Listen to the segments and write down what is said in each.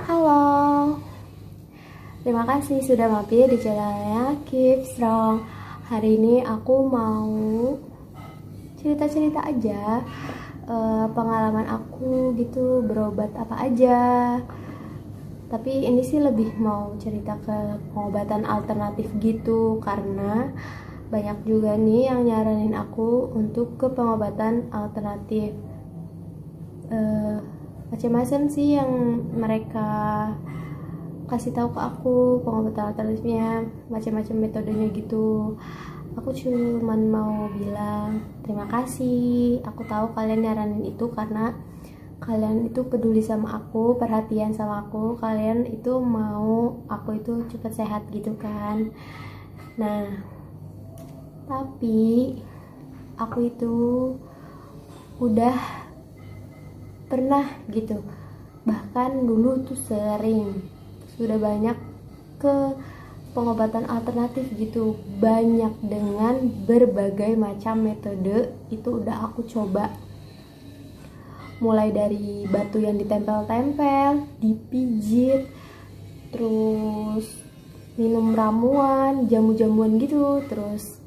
Halo, terima kasih sudah mampir di channelnya Keep Strong. Hari ini aku mau cerita-cerita aja pengalaman aku gitu, berobat apa aja. Tapi ini sih lebih mau cerita ke pengobatan alternatif gitu, karena banyak juga nih yang nyaranin aku untuk ke pengobatan alternatif. Macam-macam sih yang mereka kasih tahu ke aku, pengobatan alternatifnya macam-macam metodenya gitu. Aku cuman mau bilang terima kasih. Aku tahu kalian nyaranin itu karena kalian itu peduli sama aku, perhatian sama aku, kalian itu mau aku itu cepat sehat gitu kan. Nah, tapi aku itu udah pernah gitu, bahkan dulu tuh sudah banyak ke pengobatan alternatif gitu, banyak dengan berbagai macam metode itu udah aku coba, mulai dari batu yang ditempel-tempel, dipijit, terus minum ramuan, jamu-jamuan gitu, terus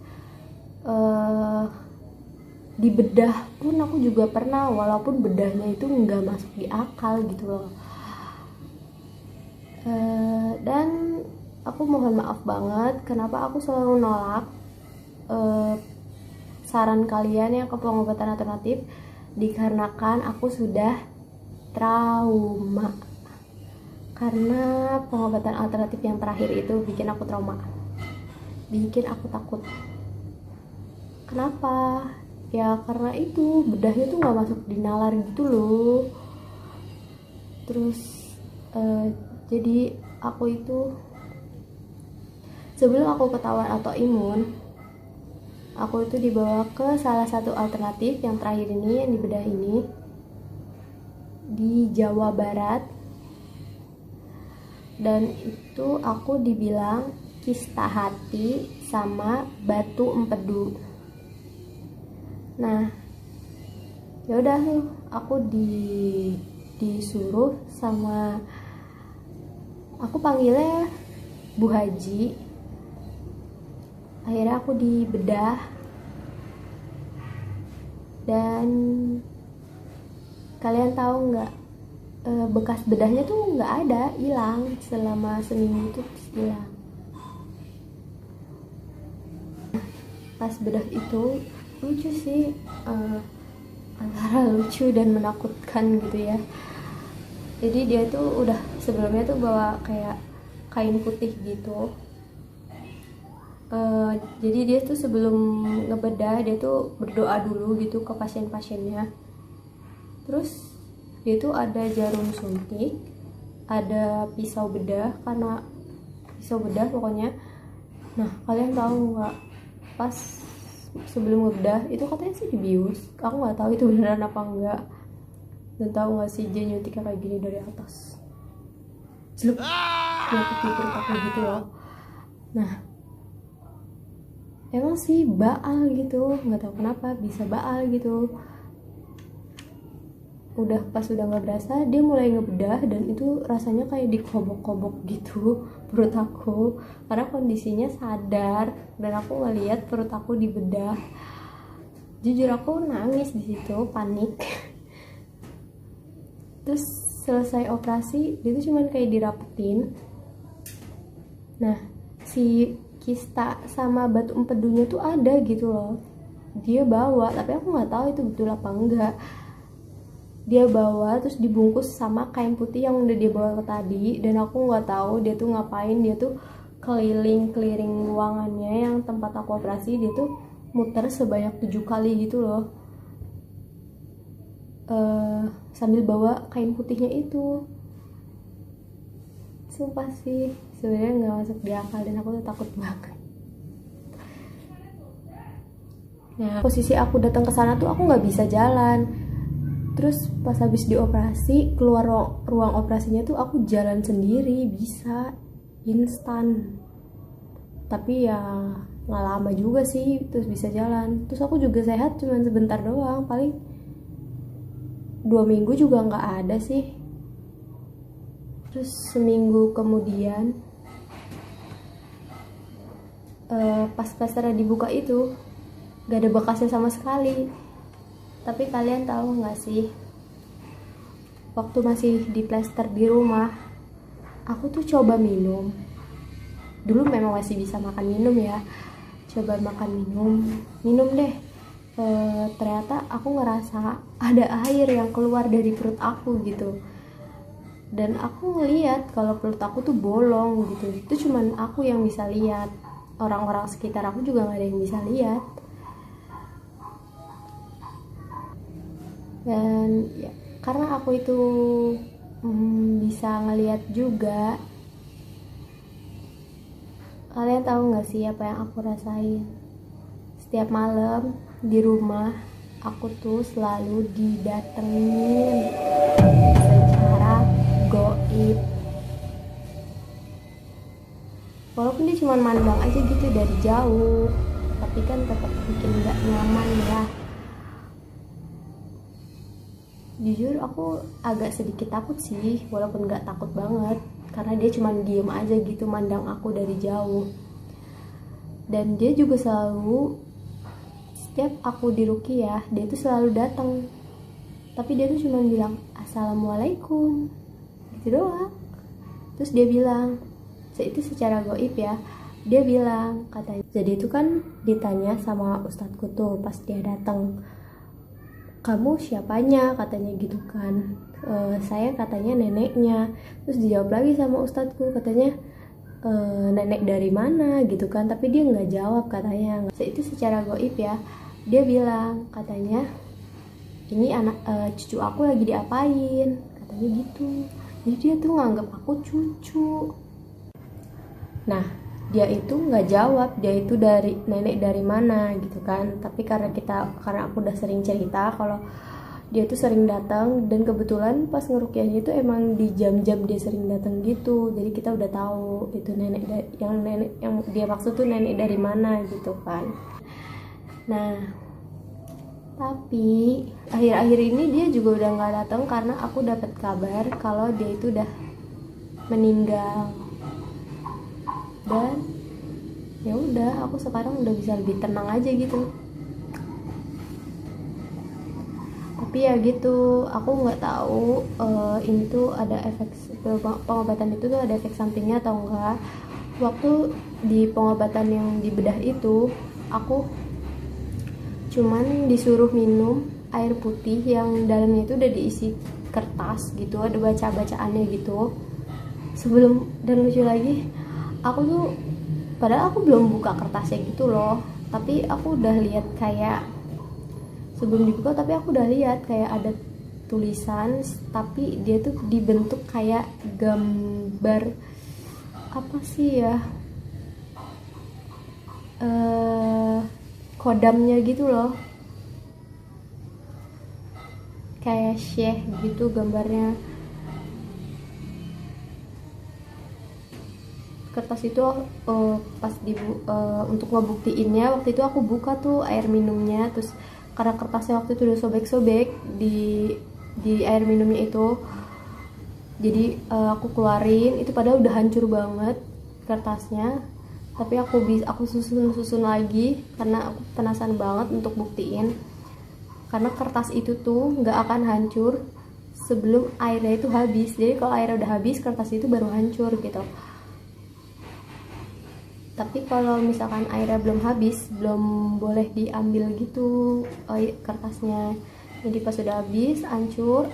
di bedah pun aku juga pernah, walaupun bedahnya itu nggak masuk di akal gitu loh. Dan aku mohon maaf banget kenapa aku selalu nolak saran kalian yang ke pengobatan alternatif, dikarenakan aku sudah trauma karena pengobatan alternatif yang terakhir itu bikin aku trauma, bikin aku takut. Kenapa? Ya karena itu bedahnya tuh nggak masuk di nalar gitu loh. Terus jadi aku itu sebelum aku ketahuan autoimun, aku itu dibawa ke salah satu alternatif yang terakhir ini, yang di bedah ini, di Jawa Barat. Dan itu aku dibilang kista hati sama batu empedu. Nah, ya udah tuh aku disuruh sama, aku panggilnya Bu Haji. Akhirnya aku dibedah dan kalian tahu nggak, bekas bedahnya tuh nggak ada, hilang selama seminggu itu hilang. Pas bedah itu lucu sih, antara lucu dan menakutkan gitu ya. Jadi dia tuh udah sebelumnya tuh bawa kayak kain putih gitu. Jadi dia tuh sebelum ngebedah dia tuh berdoa dulu gitu ke pasien-pasiennya. Terus dia tuh ada jarum suntik, ada pisau bedah, karena pisau bedah pokoknya. Nah, kalian tahu nggak, pas sebelum ngebedah itu katanya sih dibius, aku nggak tahu itu beneran apa enggak. Dan tahu nggak sih, dia nyuntiknya kayak gini dari atas, jelek, nyuntik di perut aku gitu loh. Nah, emang sih baal gitu, nggak tahu kenapa bisa baal gitu. Pas udah nggak berasa, dia mulai ngebedah dan itu rasanya kayak dikobok-kobok gitu perut aku, karena kondisinya sadar dan aku ngeliat perut aku dibedah. Jujur aku nangis di situ, panik. Terus selesai operasi dia tuh cuman kayak dirapetin. Nah, si kista sama batu empedunya tuh ada gitu loh, dia bawa, tapi aku nggak tahu itu betul apa enggak. Dia bawa terus dibungkus sama kain putih yang udah dia bawa ke tadi, dan aku nggak tahu dia tuh ngapain. Dia tuh keliling ruangannya yang tempat aku operasi, dia tuh muter sebanyak 7 kali gitu loh, sambil bawa kain putihnya itu. Sumpah sih sebenarnya nggak masuk di akal dan aku tuh takut banget. Nah, posisi aku datang ke sana tuh aku nggak bisa jalan. Terus pas habis dioperasi, keluar ruang operasinya tuh aku jalan sendiri, bisa instan. Tapi ya nggak lama juga sih terus bisa jalan. Terus aku juga sehat cuman sebentar doang, paling 2 minggu juga nggak ada sih. Terus seminggu kemudian pas plaster dibuka itu gak ada bekasnya sama sekali. Tapi kalian tahu nggak sih, waktu masih di plaster di rumah, aku tuh coba minum. Dulu memang masih bisa makan minum ya, coba makan minum deh. Ternyata aku ngerasa ada air yang keluar dari perut aku gitu, dan aku ngeliat kalau perut aku tuh bolong gitu. Itu cuman aku yang bisa lihat, orang-orang sekitar aku juga nggak ada yang bisa lihat. Dan ya, karena aku itu bisa ngelihat juga, kalian tahu nggak sih apa yang aku rasain? Setiap malam di rumah aku tuh selalu didatengin secara goib. Walaupun dia cuma mandang aja gitu dari jauh, tapi kan tetap bikin nggak nyaman ya. Jujur aku agak sedikit takut sih, walaupun nggak takut banget, karena dia cuma diem aja gitu mandang aku dari jauh. Dan dia juga selalu, setiap aku di ruqyah, dia tuh selalu datang, tapi dia tuh cuma bilang assalamualaikum gitu doang. Terus dia bilang, itu secara goib ya, dia bilang katanya, jadi itu kan ditanya sama ustadku tuh pas dia datang, kamu siapanya, katanya gitu kan. Saya katanya neneknya. Terus dijawab lagi sama ustadku, katanya nenek dari mana gitu kan, tapi dia nggak jawab katanya. Itu secara goib ya, dia bilang katanya ini anak cucu aku lagi diapain, katanya gitu. Jadi dia tuh nganggap aku cucu. Nah, dia itu nggak jawab dia itu dari nenek dari mana gitu kan. Tapi karena aku udah sering cerita kalau dia tuh sering datang, dan kebetulan pas ngeruqyahnya itu emang di jam-jam dia sering datang gitu, jadi kita udah tahu itu nenek yang dia maksud tuh nenek dari mana gitu kan. Nah, tapi akhir-akhir ini dia juga udah nggak datang karena aku dapat kabar kalau dia itu udah meninggal. Dan ya udah, aku sekarang udah bisa lebih tenang aja gitu. Tapi ya gitu, aku nggak tahu ini tuh ada efek pengobatan itu tuh ada efek sampingnya atau enggak. Waktu di pengobatan yang di bedah itu, aku cuman disuruh minum air putih yang dalamnya itu udah diisi kertas gitu, ada baca-bacaannya gitu. Dan lucu lagi, aku tuh padahal aku belum buka kertasnya gitu loh, tapi aku udah lihat kayak sebelum dibuka, tapi aku udah lihat kayak ada tulisan, tapi dia tuh dibentuk kayak gambar apa sih ya, kodamnya gitu loh, kayak syekh gitu gambarnya. Kertas itu pas untuk ngebuktiinnya, waktu itu aku buka tuh air minumnya, terus karena kertasnya waktu itu udah sobek-sobek di air minumnya itu, jadi aku keluarin itu, padahal udah hancur banget kertasnya, tapi aku susun lagi karena aku penasaran banget untuk buktiin, karena kertas itu tuh nggak akan hancur sebelum airnya itu habis. Jadi kalau airnya udah habis, kertas itu baru hancur gitu. Tapi kalau misalkan airnya belum habis, belum boleh diambil gitu kertasnya. Jadi pas sudah habis hancur,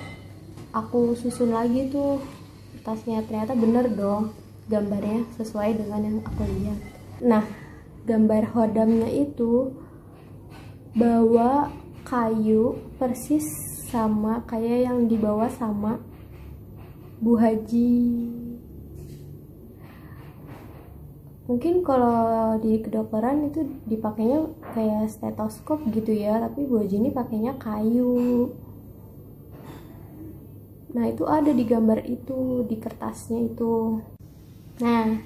aku susun lagi tuh kertasnya. Ternyata bener dong, gambarnya sesuai dengan yang aku lihat. Nah, gambar hodamnya itu bawa kayu persis sama kayak yang dibawa sama Bu Haji. Mungkin kalau di kedokteran itu dipakainya kayak stetoskop gitu ya, tapi Bu Haji ini pakainya kayu. Nah, itu ada di gambar itu, di kertasnya itu. Nah,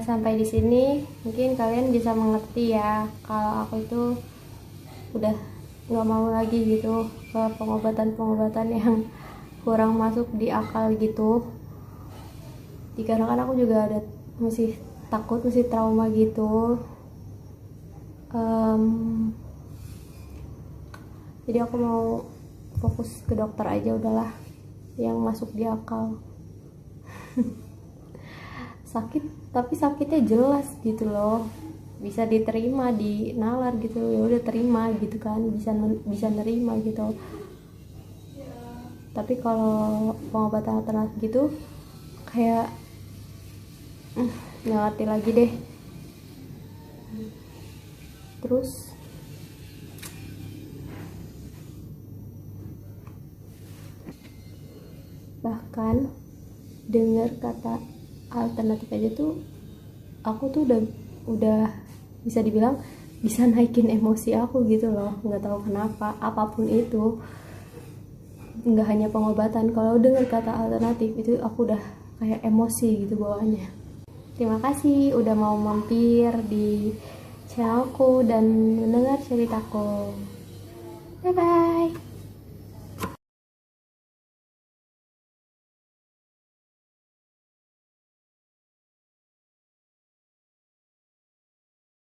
sampai di sini mungkin kalian bisa mengerti ya kalau aku itu udah nggak mau lagi gitu ke pengobatan yang kurang masuk di akal gitu. dikarenakan aku juga ada masih takut, masih trauma gitu. Jadi aku mau fokus ke dokter aja udahlah, yang masuk di akal. Sakit, tapi sakitnya jelas gitu loh, bisa diterima di nalar gitu, ya udah terima gitu kan, bisa nerima gitu. Tapi kalau pengobatan alternatif gitu kayak nggak ngerti lagi deh. Terus bahkan dengar kata alternatif aja tuh aku tuh udah bisa dibilang bisa naikin emosi aku gitu loh, nggak tahu kenapa. Apapun itu, nggak hanya pengobatan, kalau dengar kata alternatif itu aku udah kayak emosi gitu bawaannya. Terima kasih udah mau mampir di channelku dan mendengar ceritaku. Bye bye.